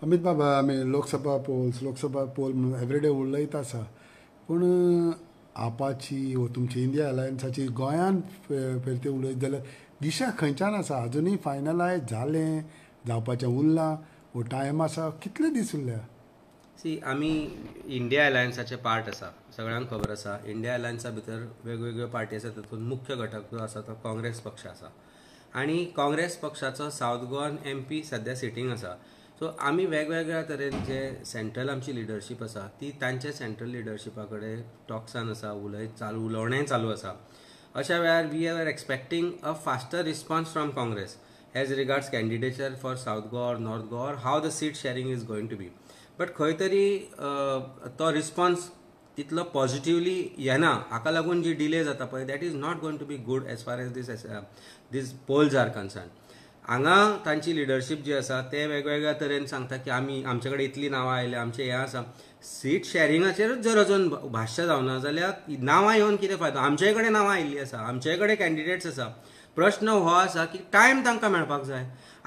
अमित बाबा आमी लोकसभा पोल म्हणून एवरीडे उलयत आसा पूण आपाची वो तुमची इंडिया अलायन्साची गोंयान फेरते उलयत जाल्यार दिशा खंयच्यान आसा अजुनूय फायनलायज जालें जावपाचें उरलां वो टायम आसा कितले दीस उरल्या सी आमी इंडिया अलायन्साचे पार्ट आसा सगळ्यांक खबर आसा इंडिया अलायन्सा भितर वेगवेगळ्यो पार्टी आसा तातूंत मुख्य घटक जो आसा तो काँग्रेस पक्ष आसा आनी काँग्रेस पक्षाचो सावथ गोवन MP सद्या सिटींग आसा सो आमी वेगवेगळ्या तरेन जे सेंट्रल आमची लिडरशीप आसा ती तांचे सेंट्रल लिडरशिपा कडेन टॉक्सान आसा उलोवणें चालू आसा अशा वेळार we are expecting a faster response from Congress as regards candidature for South Goa और नॉर्थ गोवा और how the seat sharing is going to be but खंय तरी तो रिस्पॉन्स तितलो पॉझिटिवली येना हाका लागून जी डिले जाता पळय that is not going to be good as far as these polls are concern हांगा तांची लिडरशीप जी आसा ते वेगवेगळ्या तरेन सांगता की आमी आमचे कडेन इतली नांवां आयल्या आमचें हें आसा सीट शेअरिंगाचेरूच जर अजून भाश्य जावना जाल्यार नांवां येवन कितें फायदो आमचे कडेन नांवां आयिल्लीं आसा आमचे कडेन कॅन्डिडेट्स आसा प्रश्न हो आसा की टायम तांकां मेळपाक जाय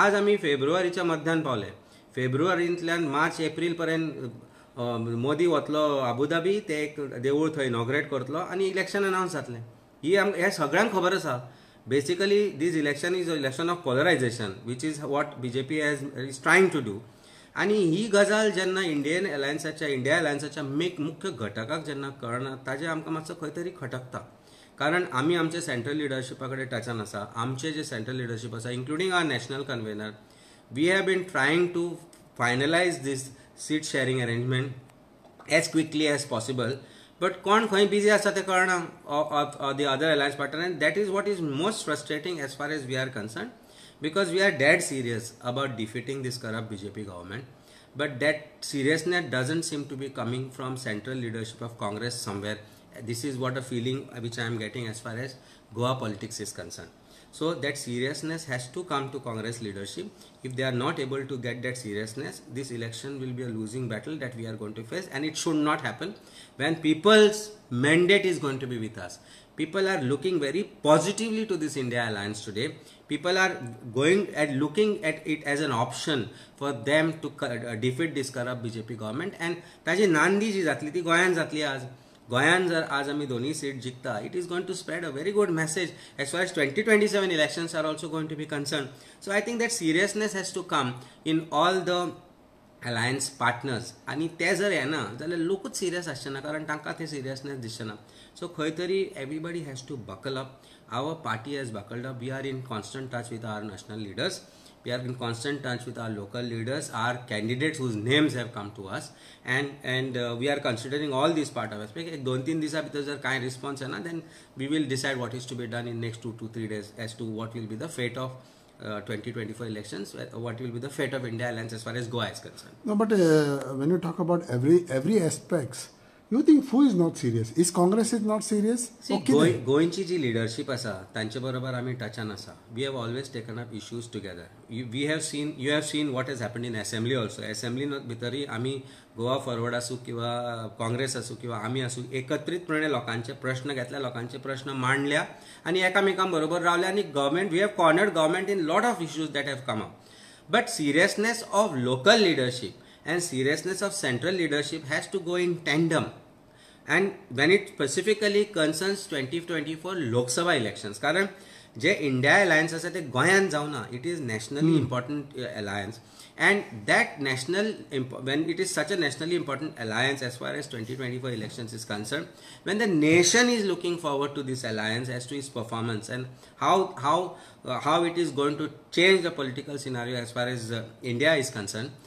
आज आमी फेब्रुवारीच्या मध्यान पावले फेब्रुवारींतल्यान मार्च एप्रील पर्यंत मोदी वतलो आबुधाबी ते एक देवूळ थंय इनॉग्रेट करतलो आनी इलेक्शन अनावन्स जातलें हें सगळ्यांक खबर आसा basically these election is election of polarization which is what BJP is trying to do आनी ही गजाल जेन्ना इंडिया अलायन्साच्या मुख्य घटकाक जेन्ना कळना ताजें आमकां मातसो खंय तरी खटकता कारण आमी आमचे सेंट्रल लिडरशिपा कडेन टचान आसा आमचे जे सेंट्रल लिडरशीप आसा including our national convener we have been trying to finalise these seat sharing arrangement as quickly as possible but कोण खंय बिजी आसा ते कळना the other alliance partner and that is what is most frustrating as far as we are concern because we are dead serious about defeating this corrupt BJP government but that seriousness doesn't seem to be coming from central leadership of Congress somewhere this is what a feeling which I am getting as far as Goa politics is concerned so that seriousness has to come to Congress leadership if they are not able to get that seriousness this election will be a losing battle that we are going to face and it should not happen when people's mandate is going to be with us people are looking very positively to this India alliance today people are going and looking at it as an option for them to defeat this corrupt BJP government and ताजी नांदी जी जातली ती गोंयान जातली आज गोंयान जर आज आमी दोन्ही seat जिखता it is going to spread a very good message as far as 2027 elections are also going to be concerned so I think that seriousness has to come in all the alliance partners आनी ते जर येना जाल्यार लोकूच serious आसचे ना कारण तांकां ते सिरियसनेस दिसचे ना सो खंय तरी everybody has to buckle up our party has buckled up we are in constant touch with our national leaders we are in constant touch with our local leaders our candidates whose names have come to us and we are considering all these part of aspect एक 2-3 दिसां भितर जर कांय response येना then we will decide what is to be done in next 2 to 3 days as to what will be the fate of 2024 elections what will be the fate of India alliance as far as Goa is concerned no but when you talk about every aspects you think who is not serious is Congress is not serious see गोंयची जी leadership आसा तांचे बरोबर आमी टचान आसा we have always taken up issues together you have seen what has happened in assembly also assembly भितरय आमी Goa forward आसूं किंवा काँग्रेस आसूं किंवा आमी आसूं एकत्रितपणे लोकांचे प्रश्न घेतल्या लोकांचे प्रश्न मांडल्या आनी एकामेकां बरोबर रावल्या आनी government we have cornered government in lot of issues that have come up but seriousness of local leadership and seriousness of central leadership has to go in tandem and when it specifically concerns 2024 Lok Sabha elections कारण जे India alliance आसा ते गोंयान जावना it is nationally important alliance and that when it is such a nationally important alliance as far as 2024 elections is concerned when the nation is looking forward to this alliance as to its performance and how it is going to change the political scenario as far as India is concerned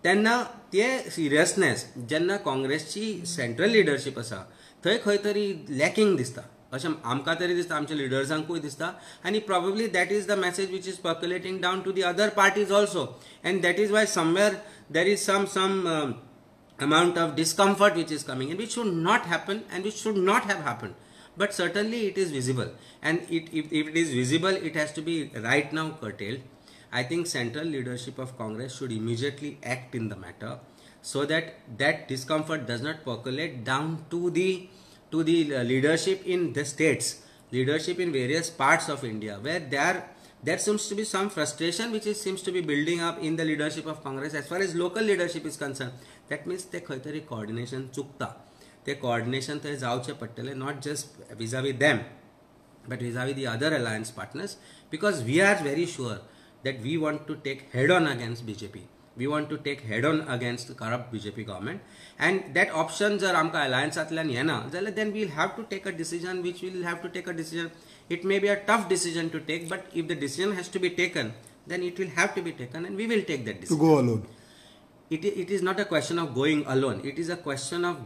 तेन्ना ते seriousness जेन्ना काँग्रेसची central leadership आसा थंय खंय तरी lacking दिसता अशें आमकां तरी दिसता आमच्या लिडर्सांकूय दिसता आनी probably that is the message which is percolating down to the other parties also and that is why somewhere there is some amount of discomfort which is coming and which should not happen and which should not have happened but certainly it is visible and if it is visible it has to be right now curtailed I think central leadership of Congress should immediately act in the matter so that discomfort does not percolate down to the leadership in the states, leadership in various parts of India where they are there seems to be some frustration which seems to be building up in the leadership of Congress as far as local leadership is concerned. That means ते खंय तरी coordination चुकता. ते coordination थंय जावचें पडटलें, not just vis-a-vis them, but vis-a-vis the other alliance partners, because we are very sure that we want to take head-on against BJP. We want to take head-on against the corrupt BJP government, and that option जर आमकां allianceांतल्यान येना जाल्यार then we will have to take a decision which we will have to take a decision. It may be a tough decision to take, but if the decision has to be taken, then it will have to be taken, and we will take that decision. To go alone. It is not a question of going alone. It is a question of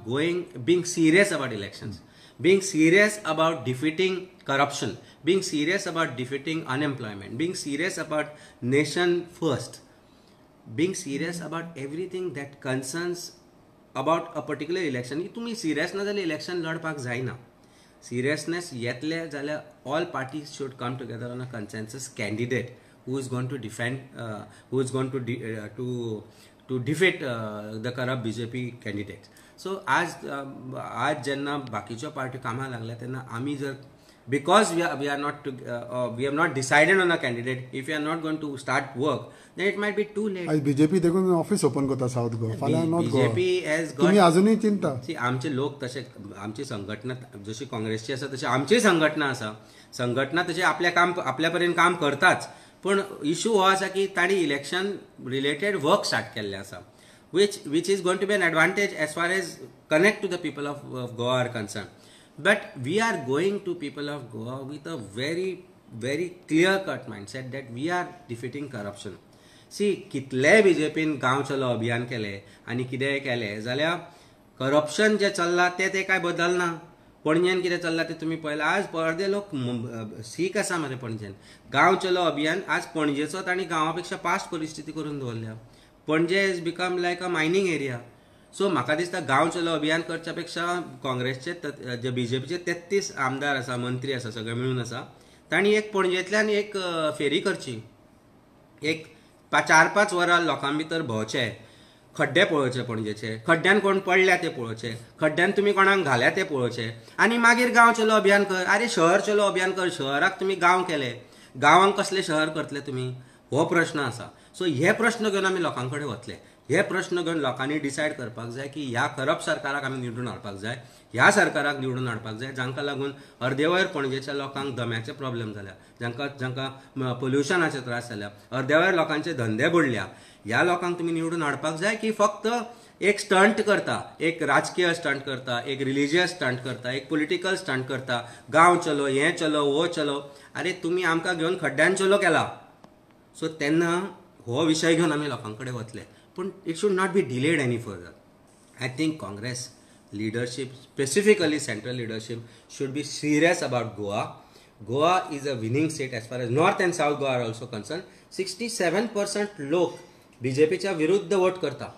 being serious about elections, being serious about defeating corruption, being serious about defeating unemployment, being serious about nation first, being serious about everything that concerns about a particular election. तुम्ही serious ना जाल्यार election लडपाक जायना. Seriousness येतले जाल्यार all parties should come together on a consensus candidate who is going to defend, who is going to defeat the corrupt BJP candidate. So आज जेन्ना बाकीच्यो party कामाक लागल्या तेन्ना आमी जर, because we have not decided on a candidate, if we are not going to start work, then it might be too late. आज BJP देखून ऑफिस ओपन करता साऊथ गोवा, फाल्यां north Goa. BJP has got, तुम्ही अजूनही चिंता. आमचे लोक तसे, आमची संघटना जशी काँग्रेसची आसा तशी आमची संघटना आसा. संघटना तशी आपल्या पर्यंत काम करताच, पण इशू हो आसा की ताणी इलेक्शन रिलेटेड वर्क स्टार्ट केल्लें आसा, which is going to be an advantage as far as connect to the people of Goa are concerned. But we are going to people of Goa with a very, very clear-cut mindset that we are defeating corruption. See, कितले बीजेपीन गांव चलो अभियान केले आनी कितेंय केले जाल्यार corruption जे चल्लां ते काय बदलना. पणजेन कितें चल्लां ते तुमी पळयलां. आज अर्दे लोक सीख आसा मरे पणजेन. गांव चलो अभियान आज पणजेचो तांणी गांवा पेक्षा पास्ट परिस्थिती करून दवरल्या. Panaji is become like a mining area. So म्हाका दिसता गांव चलो अभियान करच्या पेक्षा काँग्रेसचे जे बीजेपीचे 33 आमदार आसा, मंत्री आसा, सगळे मिळून आसा, तांणी एक पणजेंतल्यान एक फेरी करची. एक 4-5 वरां लोकां भितर भोंवचे, खड्डे पळोवचे पणजेचे, खड्ड्यान कोण पडल्या ते पळोवचे, खड्ड्यान तुमी कोणाक घाल्या ते पळोवचे, आनी मागीर गांव चलो अभियान कर. अरे शहर चलो अभियान कर. शहराक तुमी गांव केले, गांवांक कसले शहर करतले तुमी, हो प्रश्न आसा. सो हे प्रश्न घेवन आमी लोकां कडेन वतले. हे प्रश्न घेवन लोकांनी डिसायड करपाक जाय की ह्या करप्ट सरकाराक आमी निवडून हाडपाक जाय, ह्या सरकाराक निवडून हाडपाक जाय जांकां लागून अर्देवयर पणजेच्या लोकांक दम्याचे प्रॉब्लेम जाल्या, जांकां पोल्युशनाचे त्रास जाल्या, अर्देवयर लोकांचे धंदे बुडल्या. ह्या लोकांक तुमी निवडून हाडपाक जाय की फक्त एक स्टंट करता, एक राजकीय स्टंट करता, एक रिलिजियस स्टंट करता, एक पॉलिटिकल स्टंट करता, गांव चलो, हे चलो, वो चलो. अरे तुमी आमकां घेवन खड्ड्यान चलो केला. सो तेन्ना हो विशय घेवन आमी लोकां कडेन वतले. पण it should not be delayed any further. I think Congress leadership, specifically central leadership, should be serious about Goa. Goa is a winning state as far as North and South Goa are also concerned. 67% लोक बीजेपीच्या विरुद्ध vote करता.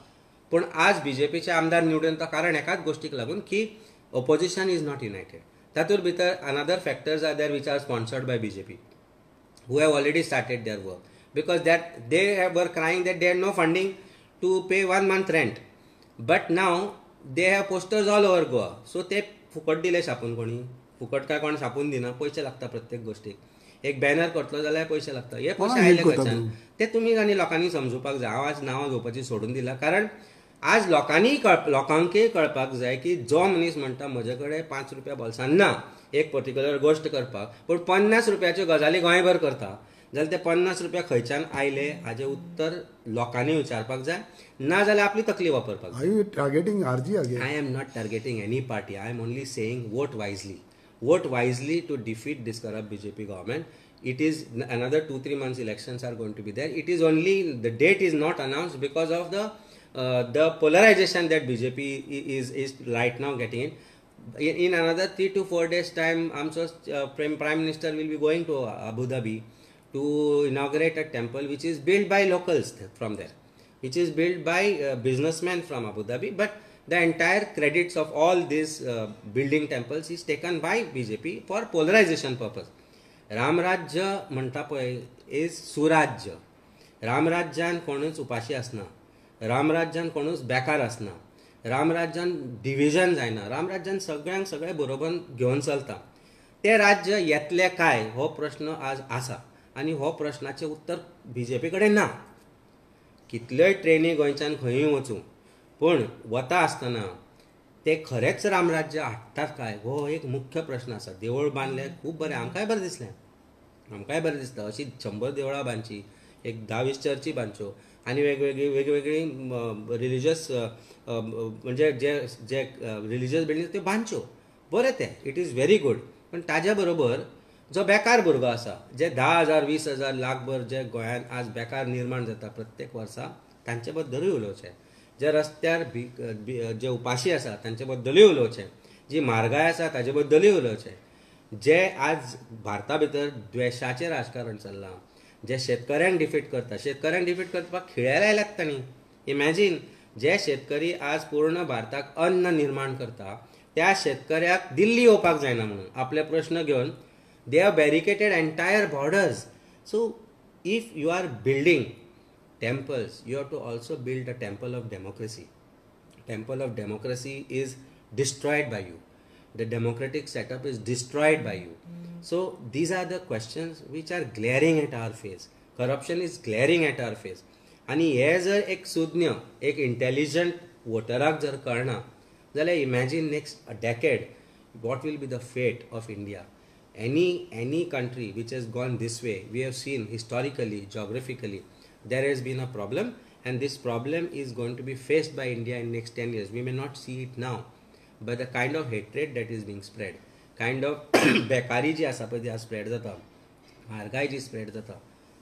पण आज बीजेपीचे आमदार निवडून येता कारण एकाच गोष्टीक लागून की opposition is not united. तातूंत भितर another factors are there which are sponsored by BJP, who have already started their work, because that they were crying that they had no funding to pay 1 month rent, but now they have posters all over Goa. So ते फुकट दिले छापून. कोणी फुकट काय कोण छापून दिना, पैसे लागता प्रत्येक गोष्टीक. एक बॅनर करतलो जाल्यार पैसे लागता. हे पैसे आयले खंयच्यान ते तुमी आनी लोकांनी समजुपाक जाय. हांव आज नांवां घेवपाची सोडून दिला कारण आज लोकांकय कळपाक जाय की जो मनीस म्हणटा म्हजे कडेन 5 रुपया बोल्सान ना एक पर्टिक्युलर गोश्ट करपाक, पण 50 रुपयाच्यो गजाली गोंयभर करता, जाल्यार ते 50 रुपया खंयच्यान आयले हाजें उत्तर लोकांनी विचारपाक जाय. ना जाल्यार आपली तकली वापरपाक जाय. Are you targeting RG again? I am not targeting any party. I am only saying vote wisely. Vote wisely to defeat this corrupt BJP government. It is another 2-3 months elections are going to be there. It is only the date is not announced because of the polarization that BJP is right now getting in. In another 3 to 4 days time, Prime Minister will be going to Abu Dhabi to inaugurate a temple which is built by locals from there, which is built by businessmen from Abu Dhabi, but the entire credits of all these building temples is taken by BJP for polarization purpose. रामराज्य म्हणटा पळय is सुराज्य. रामराज्यान कोणूच उपाशी आसना, रामराज्यान कोणूच बेकार आसना, रामराज्यान division जायना, रामराज्यान सगळ्यांक सगळे बरोबर घेवन चलता. ते राज्य येतले काय हो प्रश्न आज आसा आनी हो प्रश्नाचें उत्तर BJP कडेन ना. कितल्योय ट्रेनी गोंयच्यान खंयूय वचूं, पूण वता आसतना ते खरेंच रामराज्य हाडटात काय हो एक मुख्य प्रश्न आसा. देवूळ बांदलें खूब बरें, आमकांय बरें दिसलें, आमकांय बरें दिसता. अशी 100 देवळां बांदची, एक 10-20 चर्ची बांदच्यो आनी वेगवेगळी रिलिजियस म्हणजे जे जे रिलिजियस बिल्डींग त्यो बांदच्यो, बरें तें, इट इज व्हेरी गूड. पण ताज्या बरोबर जो बेकार भुरगो आसा, जे 10,000 20,000 लाखभर जे गोंयांत आज बेकार निर्माण जाता प्रत्येक वर्सा, तांचे बद्दलूय उलोवचें. जे रस्त्यार जे उपाशी आसा तांचे बद्दलूय उलोवचें. जी म्हारगाय आसा ताजे बद्दलूय उलोवचें. जे आज भारता भितर द्वेशाचें राजकारण चल्लां, जे शेतकऱ्यांक डिफीट करता, शेतकऱ्यांक डिफीट करपाक खिळ्यार आयल्यात तांणी. इमॅजीन, जे शेतकरी आज पूर्ण भारताक अन्न निर्माण करता, त्या शेतकऱ्याक दिल्ली येवपाक जायना म्हणून आपले प्रश्न घेवन they have barricaded entire borders. So if you are building temples, you have to also build a temple of democracy. Temple of democracy is destroyed by you. The democratic setup is destroyed by you. So these are the questions which are glaring at our face. Corruption is glaring at our face. आणि हे जर एक सुज्ञ, एक intelligent वोटराक जर कळना, जाल्यार imagine next decade what will be the fate of India. Any country which has gone this way, we have seen historically, geographically, there has been a problem, and this problem is going to be faced by India in next 10 years. We may not see it now, but the kind of hatred that is being spread, kind of बेकारी जी आसा पळय ती spread जाता, म्हारगाय जी spread जाता,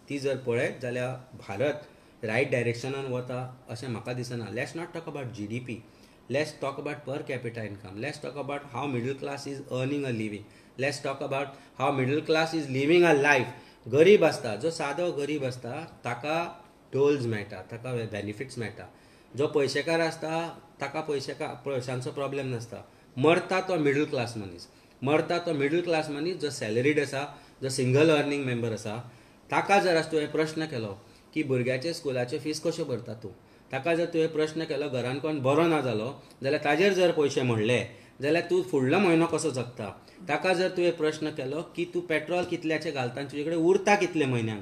ती जर पळयत जाल्यार भारत रायट डायरेक्शनान वता अशें म्हाका दिसना. Let's not talk about GDP, let's talk about per capita income, let's talk about how middle class is earning a living, let's talk about how middle class is living a life. गरीब आसता, जो सादो गरीब आसता ताका tolls मेळटा, ताका benefits मेळटा. जो पयशेकार आसता ताका पयशांचो प्रॉब्लेम नासता. मरता तो मिडल क्लास मनीस, मरता तो मिडल क्लास मनीस जो सॅलरीड आसा, जो सिंगल अर्निंग मेंबर आसा. ताका जर आज तुवें प्रश्न केलो की भुरग्याचे स्कुलाचे फीस कश्यो भरता तूं, ताका जर तुवें प्रश्न केलो घरान कोण बरो ना जालो जाल्यार ताजेर जर पयशे म्हणले जाल्यार तूं फुडलो म्हयनो कसो जगता. ताका जर तुवें प्रश्न केलो की तूं पेट्रोल कितल्याचें घालता आनी तुजे कडेन उरता कितले म्हयन्याक,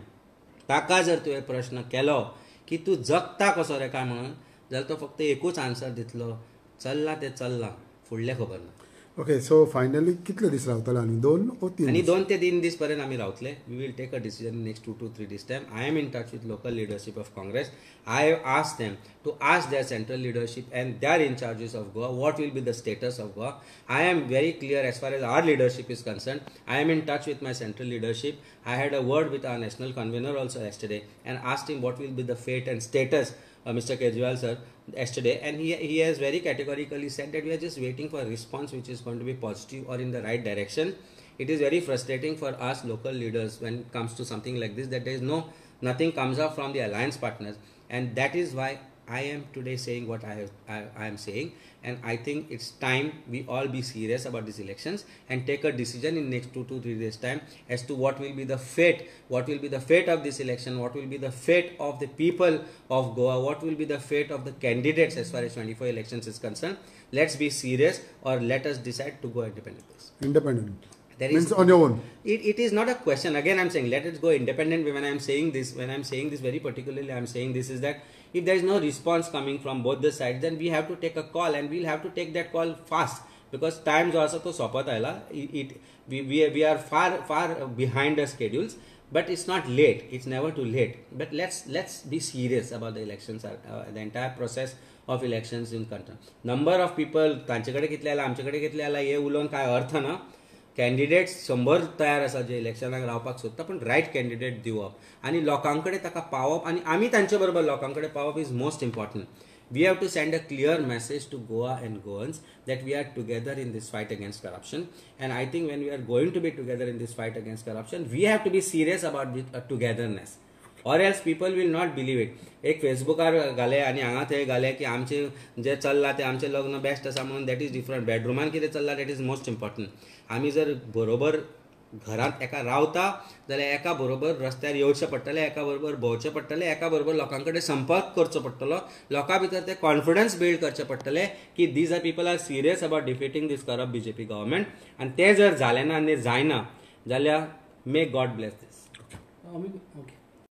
ताका जर तुवें प्रश्न केलो की तूं जगता कसो रे काय म्हणून, जाल्यार तो फक्त एकूच आन्सर दितलो, चल्लां तें चल्लां, फुडलें खबर ना. ओके, सो फायनली कितले दीस रावतले आनी 2 or 3? आणि 2 ते 3 दीस पर्यंत आमी रावतले. We will take a decision next 2 to 3 days time. I am in touch with local leadership of Congress. I have asked them to ask their central leadership and their in charges of Goa what will be the status of Goa. I am very clear as far as our leadership is concern. I am in touch with my central leadership. I had a word with our national convener also yesterday and asked him what will be the fate and status Mr. Kejriwal sir yesterday, and he has very categorically said that we are just waiting for a response which is going to be positive or in the right direction. It is very frustrating for us local leaders when it comes to something like this, that there is nothing comes up from the alliance partners, and that is why I am today saying what I am saying, and I think it's time we all be serious about these elections and take a decision in next 2 to 3 days time as to what will be the fate of this election, what will be the fate of the people of Goa, what will be the fate of the candidates as far as 24 elections is concerned. Let's be serious, or let us decide to go independent. Independent There means on your own. It is not a question. Again, I'm saying let us go independent. When I'm saying this very particularly, I'm saying this is that if there is no response coming from both the sides, then we have to take a call, and we'll have to take that call fast, because time जो आसा तो सोपत आयला. We are far behind the schedules, but it's not late. It's never too late. But let's be serious about the elections, the entire process of elections in country. Number of people तांचे कडेन कितले आला, आमचे कडेन कितले आला, हे उलोवन काय अर्थ ना. कॅन्डिडेट्स 100 तयार आसा जे इलेक्शनाक रावपाक सोदता, पण रायट कॅन्डिडेट दिवप आनी लोकां कडेन ताका पावप, आनी आमी तांचे बरोबर लोकां कडेन पावप is most important. We have to send a clear message to Goa and Goans that we are together in this fight against corruption, and I think when we are going to be together in this fight against corruption, we have to be serious about togetherness, or else people will not believe it. एक फेसबुकार घाले आनी हांगा थंय घाले की आमचे जे चल्ला ते आमचे लग्न बेस्ट आसा म्हणून, दॅट इज डिफरंट. बेडरुमान कितें चल्ला दॅट इज मोस्ट इम्पॉर्टंट. आमी जर बरोबर घरांत एका रावता जाल्यार एका बरोबर रस्त्यार येवचें पडटलें, एका बरोबर भोंवचें पडटलें, एका बरोबर लोकां कडेन संपर्क करचो पडटलो, लोकां भितर ते कॉन्फिडन्स बिल्ड करचें पडटलें की these are people are serious about defeating this corrupt BJP government. आनी तें जर जालें ना आनी जायना जाल्यार मे गॉड ब्लेस दीस. आमी ओके